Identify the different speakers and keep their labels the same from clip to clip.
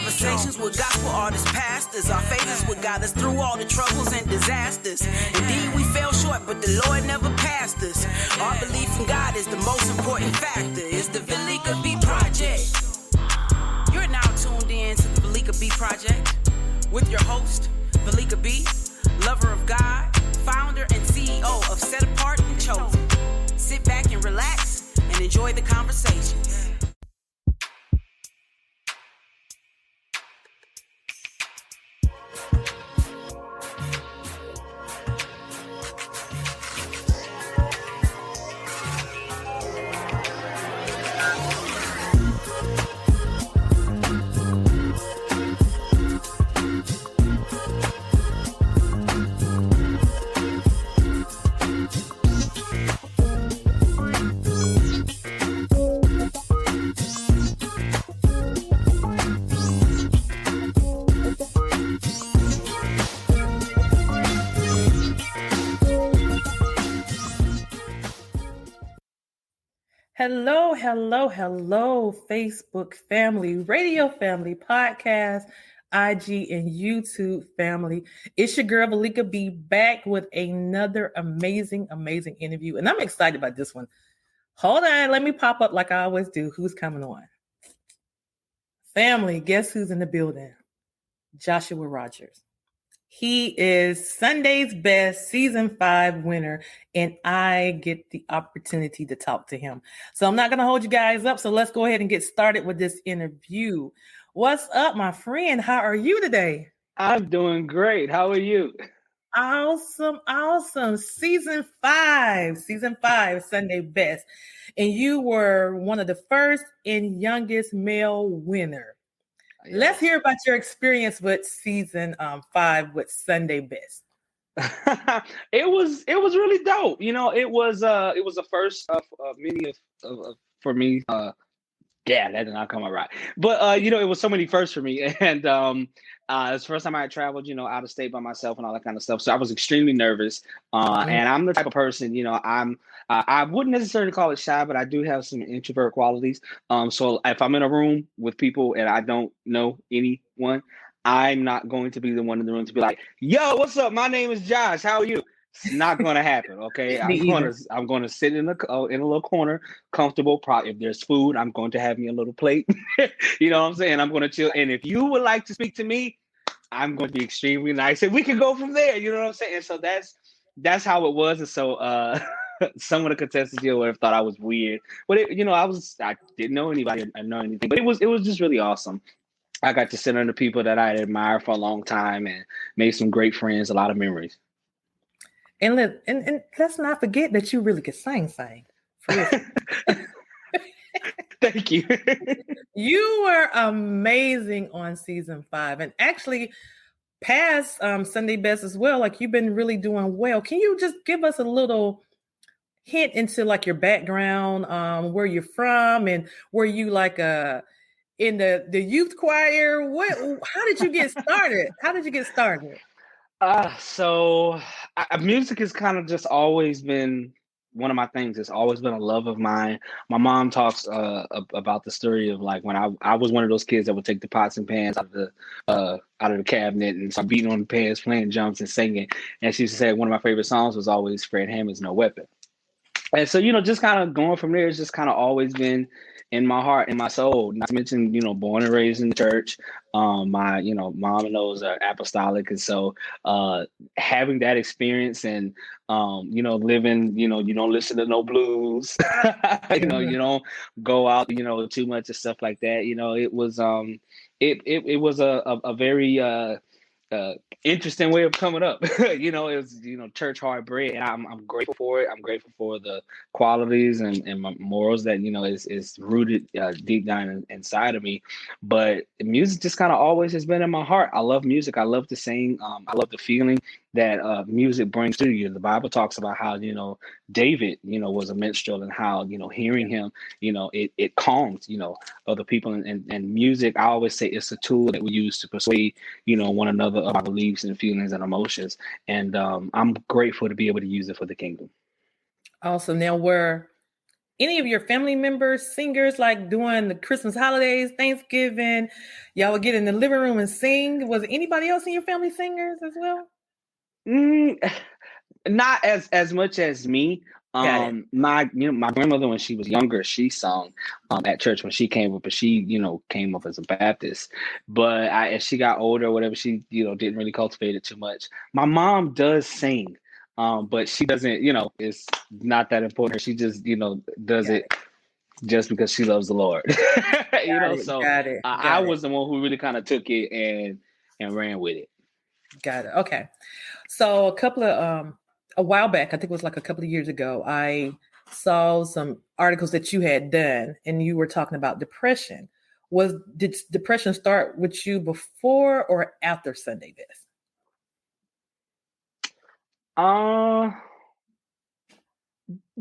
Speaker 1: Conversations with gospel artists, pastors. Our favors would guide us through all the troubles and disasters. Indeed, we fell short, but the Lord never passed us. Our belief in God is the most important factor. It's the Velika B Project. You're now tuned in to the Velika B Project with your host, Velika B, lover of God, founder and CEO of Set Apart and Chosen. Sit back and relax and enjoy the conversations.
Speaker 2: Hello, Facebook family, radio family, podcast, IG, and YouTube family. It's your girl, Velika B, back with another amazing interview. And I'm excited about this one. Hold on, let me pop up like I always do. Who's coming on? Family, guess who's in the building? Joshua Rogers. He is Sunday's Best Season 5 winner, and I get the opportunity to talk to him. So I'm not going to hold you guys up, so let's go ahead and get started with this interview. What's up, my friend? How are you today?
Speaker 3: I'm doing great. How are you?
Speaker 2: Awesome. Season 5, Sunday Best. And you were one of the first and youngest male winner. Yeah. Let's hear about your experience with season 5 with Sunday Best.
Speaker 3: It was really dope. You know, it was a first of many of for me. Yeah, that did not come out right. But you know, it was so many firsts for me, and it's the first time I had traveled, you know, out of state by myself and all that kind of stuff. So I was extremely nervous. And I'm the type of person, you know, I wouldn't necessarily call it shy, but I do have some introvert qualities. So if I'm in a room with people and I don't know anyone, I'm not going to be the one in the room to be like, "Yo, what's up? My name is Josh. How are you?" It's not going to happen. Okay, I'm going to sit in a little corner, comfortable. Probably if there's food, I'm going to have me a little plate. You know what I'm saying? I'm going to chill. And if you would like to speak to me, I'm going to be extremely nice, and we can go from there. You know what I'm saying? And so that's how it was. And so some of the contestants here would have thought I was weird, but I didn't know anybody or know anything. But it was just really awesome. I got to sit under people that I admired for a long time and made some great friends, a lot of memories.
Speaker 2: And let's not forget that you really could sing.
Speaker 3: Thank you.
Speaker 2: You were amazing on season 5, and actually past Sunday Best as well. Like, you've been really doing well. Can you just give us a little hint into like your background, where you're from, and were you like in the youth choir? How did you get started?
Speaker 3: So music has kind of just always been one of my things. It's always been a love of mine. My mom talks about the story of like when I was one of those kids that would take the pots and pans out of the cabinet and start beating on the pans, playing drums and singing. And she used to say one of my favorite songs was always Fred Hammond's "No Weapon." And so, you know, just kind of going from there, it's just kind of always been in my heart, in my soul. Not to mention, you know, born and raised in the church. My, you know, mom and those are apostolic. And so having that experience and, you know, living, you know, you don't listen to no blues, you know, you don't go out, you know, too much and stuff like that. You know, it was it was a very interesting way of coming up. You know, it was, you know, church hard bread, and I'm grateful for it. I'm grateful for the qualities and my morals that, you know, is rooted deep down inside of me. But music just kind of always has been in my heart. I love music. I love to sing. I love the feeling that music brings to you. The Bible talks about how, you know, David, you know, was a minstrel, and how, you know, hearing him, you know, it calms, you know, other people. And music, I always say, it's a tool that we use to persuade, you know, one another of our beliefs and feelings and emotions. And I'm grateful to be able to use it for the kingdom.
Speaker 2: Awesome. Now, were any of your family members, singers, like during the Christmas holidays, Thanksgiving, y'all would get in the living room and sing? Was anybody else in your family singers as well?
Speaker 3: Mm, not as much as me.
Speaker 2: Got it.
Speaker 3: My grandmother, when she was younger, she sung at church when she came up, but she came up as a Baptist. But as she got older, or whatever, she didn't really cultivate it too much. My mom does sing, but she doesn't. It's not that important. She just does it just because she loves the Lord. So
Speaker 2: Got it.
Speaker 3: I was the one who really kind of took it and ran with it.
Speaker 2: Got it. Okay. So a while back, I think it was like a couple of years ago, I saw some articles that you had done and you were talking about depression. Did depression start with you before or after Sunday Best?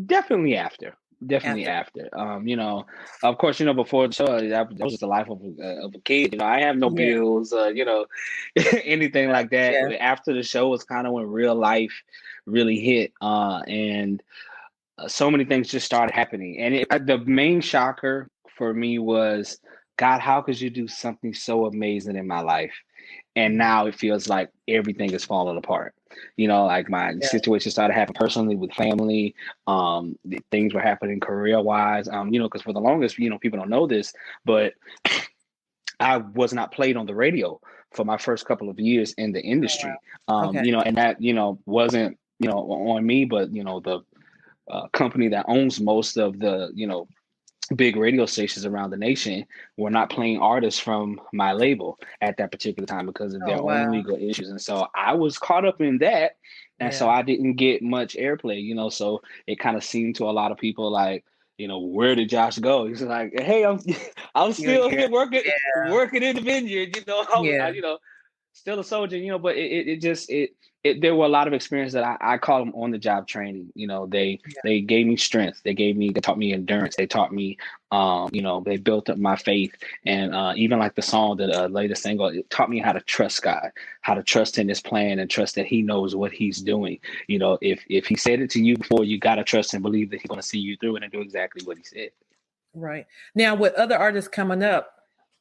Speaker 3: Definitely after. Definitely after. Of course, before the show, that was just the life of a kid. I have no bills, anything like that.
Speaker 2: Yeah.
Speaker 3: After the show was kind of when real life really hit, and so many things just started happening. And the main shocker for me was, God, how could you do something so amazing in my life? And now it feels like everything is falling apart. Like my situation started happening personally with family. Things were happening career wise. Because for the longest, people don't know this, but I was not played on the radio for my first couple of years in the industry. And that, wasn't, on me, but, the company that owns most of the, big radio stations around the nation were not playing artists from my label at that particular time because of their own legal issues. And so I was caught up in that. And so I didn't get much airplay, so it kind of seemed to a lot of people like, where did Josh go? He's like, hey, I'm still here working in the vineyard, still a soldier, but there were a lot of experiences that I call them on the job training. They gave me strength. They taught me endurance. They taught me, they built up my faith. And even like the song that latest single, it taught me how to trust God, how to trust in his plan and trust that he knows what he's doing. If he said it to you before, you got to trust and believe that he's going to see you through it and do exactly what he said.
Speaker 2: Right. Now, with other artists coming up,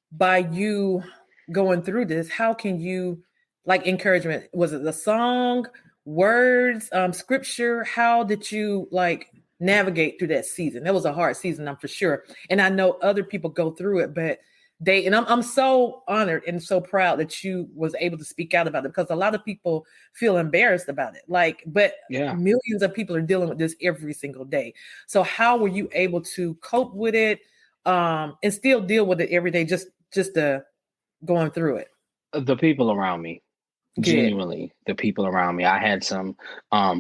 Speaker 2: by you going through this, how can you encouragement? Was it the song, words, scripture? How did you navigate through that season? That was a hard season, I'm for sure. And I know other people go through it, but I'm so honored and so proud that you was able to speak out about it, because a lot of people feel embarrassed about it. Millions of people are dealing with this every single day. So how were you able to cope with it and still deal with it every day, just going through it?
Speaker 3: The people around me. Genuinely, the people around me. I had some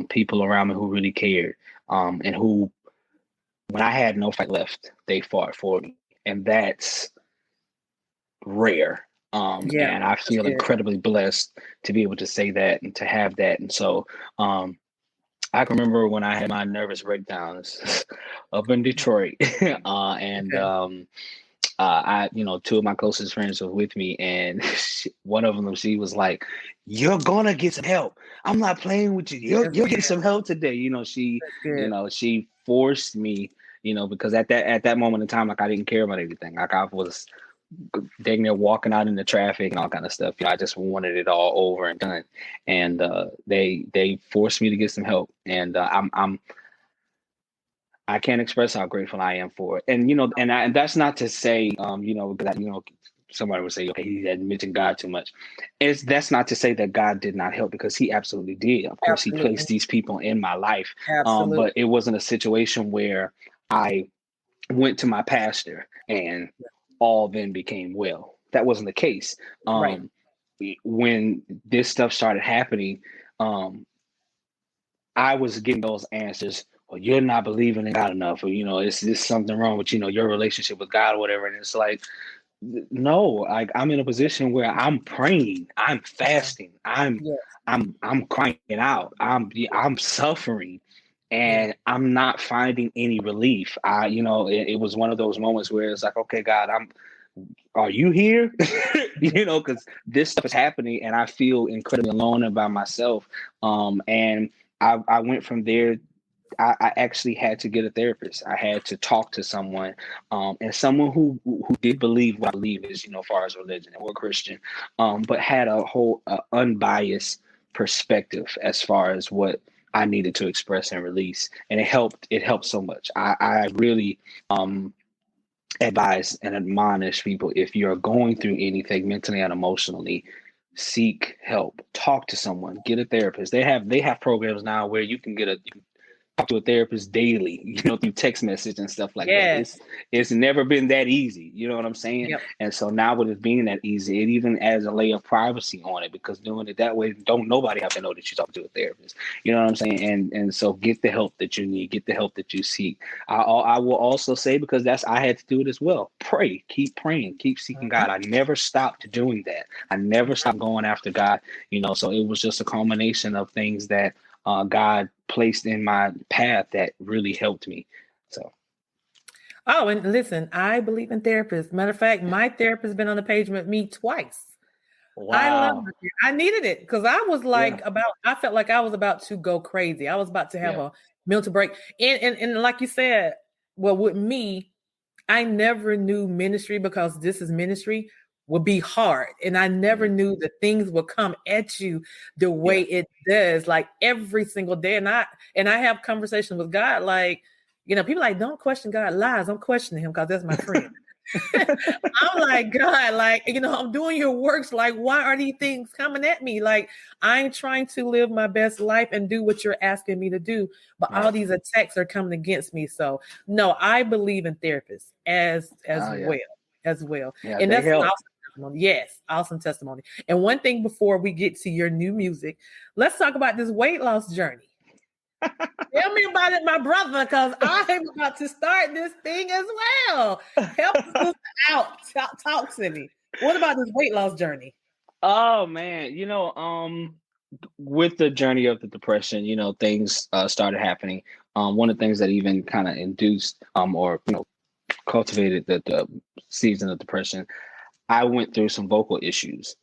Speaker 3: people around me who really cared, and who, when I had no fight left, they fought for me, and that's rare. And I feel incredibly blessed to be able to say that and to have that. And so, I can remember when I had my nervous breakdowns up in Detroit, I, two of my closest friends were with me, and one of them, she was like, "You're gonna get some help. I'm not playing with you. You're getting some help today." She forced me, because at that moment in time, I didn't care about anything. I was dang near walking out in the traffic and all kind of stuff. I just wanted it all over and done. And they forced me to get some help, and I can't express how grateful I am for it. And, and that's not to say, because somebody would say, okay, he hadn't mentioned God too much. That's not to say that God did not help, because he absolutely did. Of course, he placed these people in my life. But it wasn't a situation where I went to my pastor and all then became well. That wasn't the case. When this stuff started happening, I was getting those answers. You're not believing in God enough, or is this something wrong with your relationship with God or whatever? And it's like, no, I'm in a position where I'm praying, I'm fasting, I'm crying out, I'm suffering, and I'm not finding any relief. It was one of those moments where it's like, okay, God, are you here? Because this stuff is happening, and I feel incredibly alone and by myself. And I went from there I actually had to get a therapist. I had to talk to someone, and someone who did believe what I believe is, as far as religion, and we're Christian, but had a whole unbiased perspective as far as what I needed to express and release, and it helped. It helped so much. I really advise and admonish people, if you're going through anything mentally and emotionally, seek help. Talk to someone. Get a therapist. They have programs now where you can talk to a therapist daily, through text message and stuff like that. It's never been that easy. You know what I'm saying?
Speaker 2: Yep.
Speaker 3: And so now with it being that easy, it even adds a layer of privacy on it, because doing it that way, don't nobody have to know that you talk to a therapist. You know what I'm saying? And so get the help that you need, get the help that you seek. I will also say, because I had to do it as well. Pray, keep praying, keep seeking God. I never stopped doing that. I never stopped going after God. So it was just a culmination of things that God placed in my path that really helped me. So.
Speaker 2: Oh, and listen, I believe in therapists. Matter of fact, my therapist has been on the page with me twice.
Speaker 3: Wow.
Speaker 2: I love it. I needed it, because I was like I felt like I was about to go crazy. I was about to have a mental break. And like you said, well, with me, I never knew ministry, because this is ministry, would be hard. And I never knew that things would come at you the way it does, like every single day. And I have conversations with God, like, people like, don't question God lies. I'm questioning him, because that's my friend. I'm like, God, like, I'm doing your works. Like, why are these things coming at me? Like, I'm trying to live my best life and do what you're asking me to do, but all these attacks are coming against me. So no, I believe in therapists as well.
Speaker 3: Yeah,
Speaker 2: and that's
Speaker 3: help.
Speaker 2: Awesome testimony. Yes, awesome testimony. And one thing before we get to your new music, let's talk about this weight loss journey. Tell me about it, my brother, because I'm about to start this thing as well. Help us out. Talk to me. What about this weight loss journey?
Speaker 3: Oh man, with the journey of the depression, things started happening. One of the things that even kind of induced or cultivated the season of depression, I went through some vocal issues,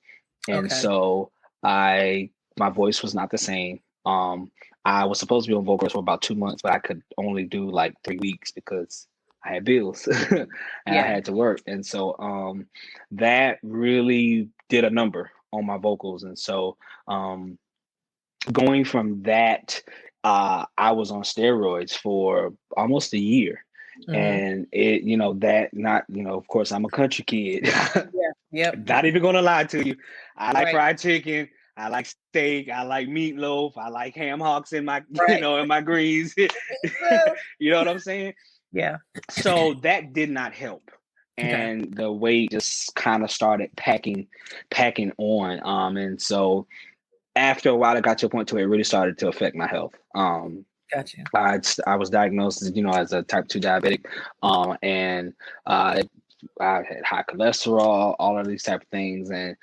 Speaker 3: and so my voice was not the same. I was supposed to be on Vocals for about 2 months, but I could only do like 3 weeks because I had bills and I had to work. And so that really did a number on my vocals. And so going from that, I was on steroids for almost a year. And it, of course, I'm a country kid. Not even gonna lie to you. I like fried chicken. I like steak. I like meatloaf. I like ham hocks in my, in my greens. You know what I'm saying?
Speaker 2: Yeah.
Speaker 3: So that did not help. And the weight just kind of started packing on. And so after a while, it got to a point where it really started to affect my health.
Speaker 2: Gotcha.
Speaker 3: I was diagnosed, as a type 2 diabetic, and I had high cholesterol, all of these type of things. And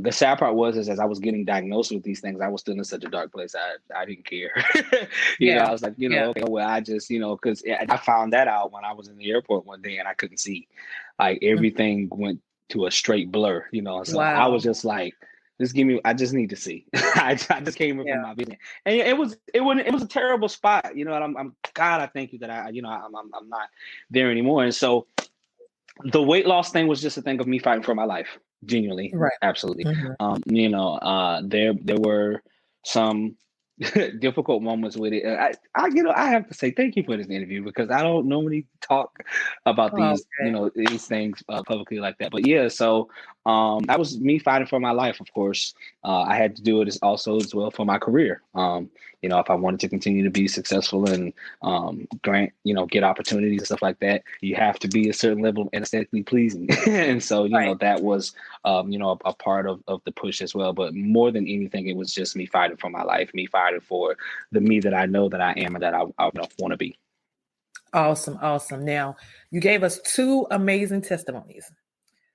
Speaker 3: the sad part was, as I was getting diagnosed with these things, I was still in such a dark place. I didn't care. I was like, okay, well, I just, because I found that out when I was in the airport one day and I couldn't see. Like everything went to a straight blur, So I was just like, I just need to see. I just came in from my vision, and it was a terrible spot, and I'm God, I thank you that I'm not there anymore. And so the weight loss thing was just a thing of me fighting for my life, genuinely, absolutely. There were some difficult moments with it. I have to say thank you for this interview, because I don't normally talk about these these things publicly like that. But so that was me fighting for my life. Of course, I had to do it as well for my career. If I wanted to continue to be successful and get opportunities and stuff like that, you have to be a certain level of aesthetically pleasing. And so that was a part of the push as well. But more than anything, it was just me fighting for my life, me fighting for the me that I know that I am and that I want to be.
Speaker 2: Awesome. Now, you gave us 2 amazing testimonies.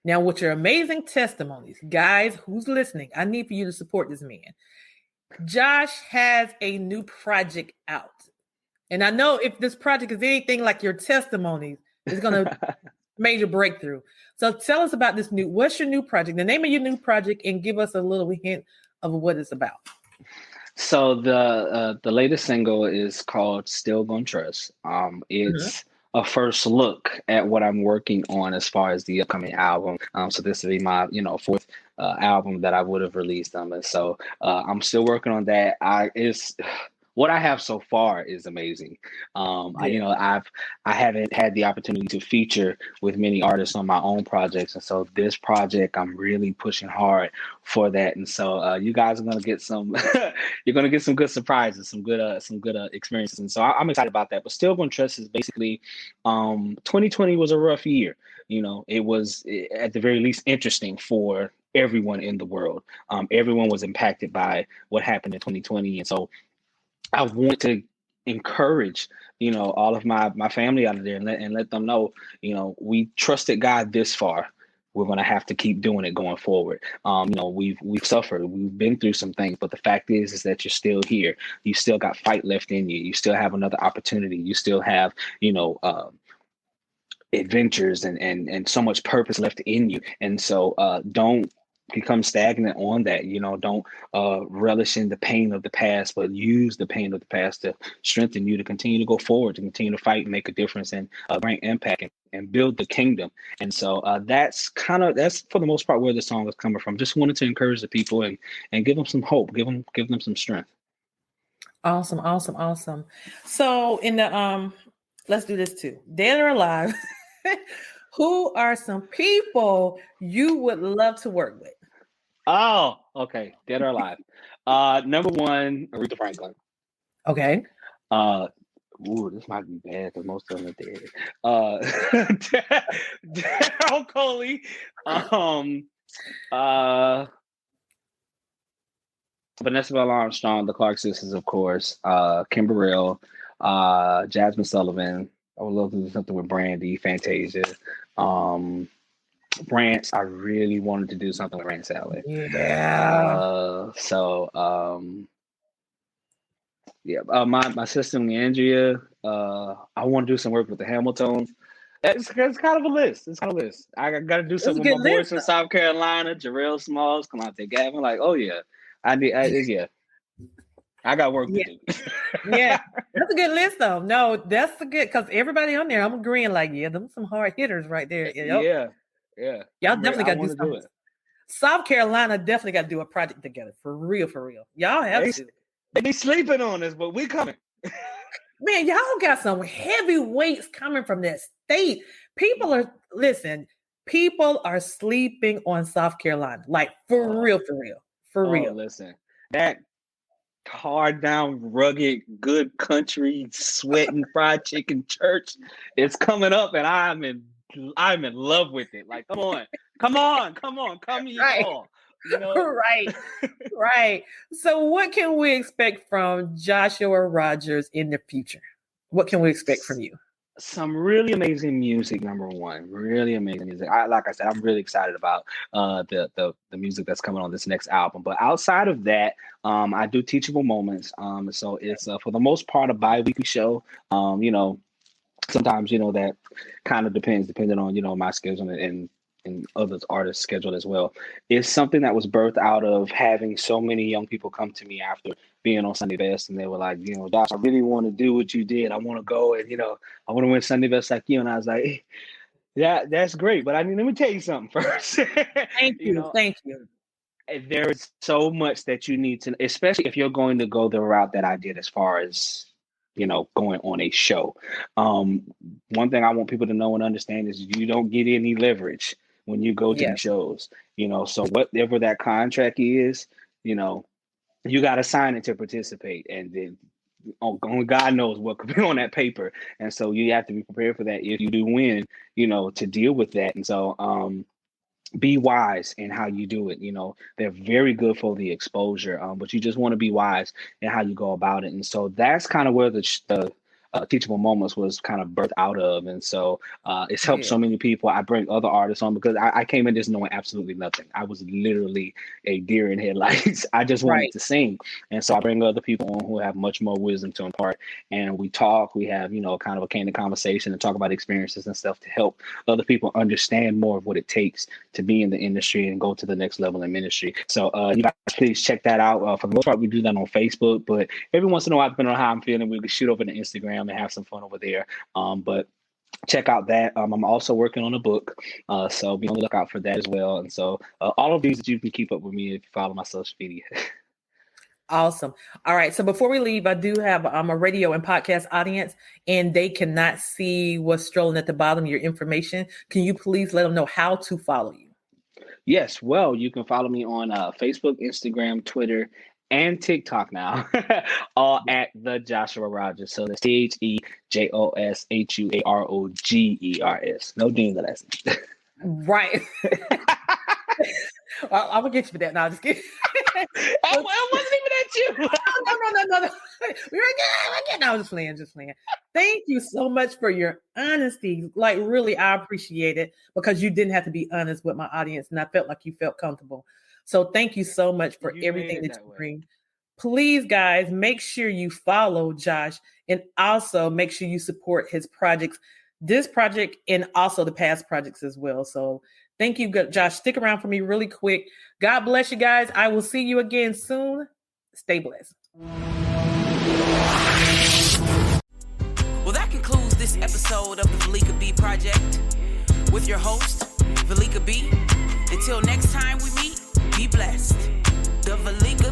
Speaker 2: Now, with your amazing testimonies, guys, who's listening, I need for you to support this man. Josh has a new project out. And I know if this project is anything like your testimonies, it's going to major breakthrough. So tell us about what's your new project, the name of your new project, and give us a little hint of what it's about.
Speaker 3: So the latest single is called "Still Gonna Trust."
Speaker 2: Mhm.
Speaker 3: It's a first look at what I'm working on as far as the upcoming album. So this will be my fourth album that I would have released. And so I'm still working on that. I it's What I have so far is amazing.
Speaker 2: Yeah.
Speaker 3: I haven't had the opportunity to feature with many artists on my own projects, and so this project I'm really pushing hard for that. And so you guys are gonna get some you're gonna get some good surprises, some good experiences. And so I'm excited about that. But Still Gonna Trust is basically 2020 was a rough year. It was at the very least interesting for everyone in the world. Everyone was impacted by what happened in 2020, and so I want to encourage, all of my family out of there, and let them know, we trusted God this far. We're going to have to keep doing it going forward. We've suffered, we've been through some things, but the fact is that you're still here. You still got fight left in you. You still have another opportunity. You still have, adventures and so much purpose left in you. And so don't become stagnant on that. Don't relish in the pain of the past, but use the pain of the past to strengthen you to continue to go forward, to continue to fight and make a difference and bring impact and build the kingdom. And so that's for the most part where the song is coming from. Just wanted to encourage the people and give them some hope, give them some strength.
Speaker 2: Awesome, awesome, awesome. So in the let's do this too. Dead or alive, who are some people you would love to work with?
Speaker 3: Oh, okay. Dead or alive. Number one, Aretha Franklin.
Speaker 2: Okay.
Speaker 3: This might be bad because most of them are dead. Daryl Coley. Vanessa Bell Armstrong, the Clark sisters, of course. Kim Burrell, Jasmine Sullivan. I would love to do something with Brandy, Fantasia. Brant, I really wanted to do something with Rance Alley.
Speaker 2: Yeah.
Speaker 3: My sister Andrea. I want to do some work with the Hamiltons. It's kind of a list. It's kind of a list. I got to do something with my boys from South Carolina, Jarrell Smalls, Kalante Gavin. Like, oh yeah, I got work to do.
Speaker 2: Yeah, that's a good list though. No, that's a good, because everybody on there, I'm agreeing. Like, yeah, them some hard hitters right there.
Speaker 3: Yeah.
Speaker 2: Y'all definitely got to do something. South Carolina definitely got to do a project together for real. Y'all have to.
Speaker 3: They be sleeping on us, but we coming.
Speaker 2: Man, y'all got some heavyweights coming from that state. People are sleeping on South Carolina. Like for real.
Speaker 3: Listen, that hard down, rugged, good country, sweating fried chicken church is coming up, and I'm in love with it. Like, come on, y'all.
Speaker 2: Right. So what can we expect from Joshua Rogers in the future? What can we expect from you?
Speaker 3: Some really amazing music, number one. Really amazing music. Like I said, I'm really excited about the music that's coming on this next album. But outside of that, I do Teachable Moments. So it's for the most part a bi-weekly show. Sometimes that kind of depending on my schedule and others artists' schedule as well. It's something that was birthed out of having so many young people come to me after being on Sunday Best, and they were like, Josh, I really want to do what you did. I want to go and I want to win Sunday Best like you. And I was like, yeah, that's great, but let me tell you something first.
Speaker 2: Thank you.
Speaker 3: There's so much that you need to, especially if you're going to go the route that I did as far as going on a show. One thing I want people to know and understand is you don't get any leverage when you go to these shows, so whatever that contract is, you got to sign it to participate, and then only God knows what could be on that paper. And so you have to be prepared for that if you do win, to deal with that. And so, be wise in how you do it. They're very good for the exposure, but you just want to be wise in how you go about it. And so that's kind of where the Teachable Moments was kind of birthed out of. And so it's helped so many people. I bring other artists on because I came in this knowing absolutely nothing. I was literally a deer in headlights. I just wanted to sing. And so I bring other people on who have much more wisdom to impart. And we talk, we have, kind of a candid conversation and talk about experiences and stuff to help other people understand more of what it takes to be in the industry and go to the next level in ministry. So you guys please check that out. For the most part, we do that on Facebook, but every once in a while, depending on how I'm feeling, we can shoot over to Instagram and have some fun over there. But check out that. I'm also working on a book, so be on the lookout for that as well. And so all of these that you can keep up with me if you follow my social media.
Speaker 2: Awesome. All right. So before we leave, I do have a radio and podcast audience, and they cannot see what's strolling at the bottom, your information. Can you please let them know how to follow you? Yes.
Speaker 3: Well, you can follow me on Facebook, Instagram, Twitter, and TikTok now, all at the Joshua Rogers. So that's TheJoshUarogers. No D in the last name.
Speaker 2: Right. I'm gonna get you for that. No, I'm just kidding.
Speaker 3: It wasn't even at you.
Speaker 2: No. We're again. No, I'm just playing. Thank you so much for your honesty. Like, really, I appreciate it because you didn't have to be honest with my audience, and I felt like you felt comfortable. So thank you so much for everything that you bring. Please, guys, make sure you follow Josh and also make sure you support his projects, this project and also the past projects as well. So thank you, Josh. Stick around for me really quick. God bless you guys. I will see you again soon. Stay blessed.
Speaker 1: Well, that concludes this episode of the Valika B Project with your host, Valika B. Until next time we meet, be blessed. The Valika